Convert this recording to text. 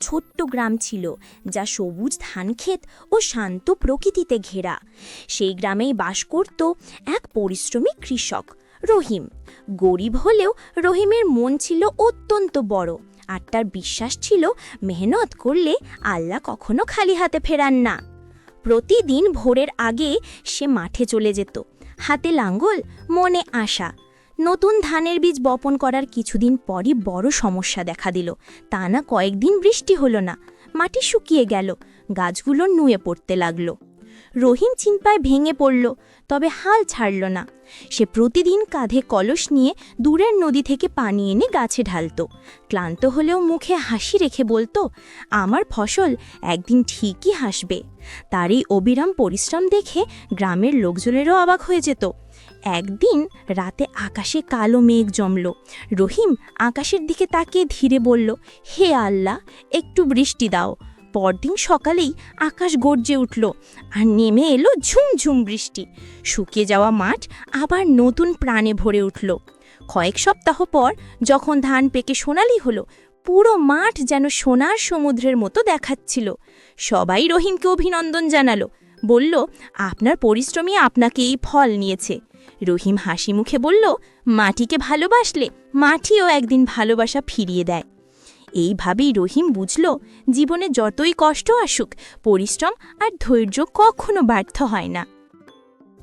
ছোট্ট গ্রাম ছিল, যা সবুজ ধানক্ষেত ও শান্ত প্রকৃতিতে ঘেরা। সেই গ্রামেই বাস করত এক পরিশ্রমী কৃষক, রহিম। গরিব হলেও রহিমের মন ছিল অত্যন্ত বড়, আর তার বিশ্বাস ছিল মেহনত করলে আল্লাহ কখনো খালি হাতে ফেরান না। প্রতিদিন ভোরের আগে সে মাঠে চলে যেত, হাতে লাঙ্গল, মনে আশা। নতুন ধানের বীজ বপন করার কিছুদিন পরই বড় সমস্যা দেখা দিল। তা না কয়েকদিন বৃষ্টি হলো না, মাটি শুকিয়ে গেল, গাছগুলো নুয়ে পড়তে লাগলো। রহিম চিন্তায় ভেঙে পড়ল, তবে হাল ছাড়ল না। সে প্রতিদিন কাঁধে কলস নিয়ে দূরের নদী থেকে পানি এনে গাছে ঢালত। ক্লান্ত হলেও মুখে হাসি রেখে বলতো, আমার ফসল একদিন ঠিকই হাসবে। তার এই অবিরাম পরিশ্রম দেখে গ্রামের লোকজনেরও অবাক হয়ে যেত। একদিন রাতে আকাশে কালো মেঘ জমল। রহিম আকাশের দিকে তাকিয়ে ধীরে বলল, হে আল্লাহ, একটু বৃষ্টি দাও। পরদিন সকালেই আকাশ গর্জে উঠল, আর নেমে এলো ঝুমঝুম বৃষ্টি। শুকিয়ে যাওয়া মাঠ আবার নতুন প্রাণে ভরে উঠল। কয়েক সপ্তাহ পর যখন ধান পেকে সোনালি হলো, পুরো মাঠ যেন সোনার সমুদ্রের মতো দেখাচ্ছিল। সবাই রহিমকে অভিনন্দন জানালো, বলল, আপনার পরিশ্রমই আপনাকে এই ফল নিয়েছে। রহিম হাসি মুখে বলল, মাটিকে ভালোবাসলে মাটিও একদিন ভালোবাসা ফিরিয়ে দেয়। এইভাবেই রহিম বুঝল, জীবনে যতই কষ্ট আসুক, পরিশ্রম আর ধৈর্য কখনো ব্যর্থ হয় না।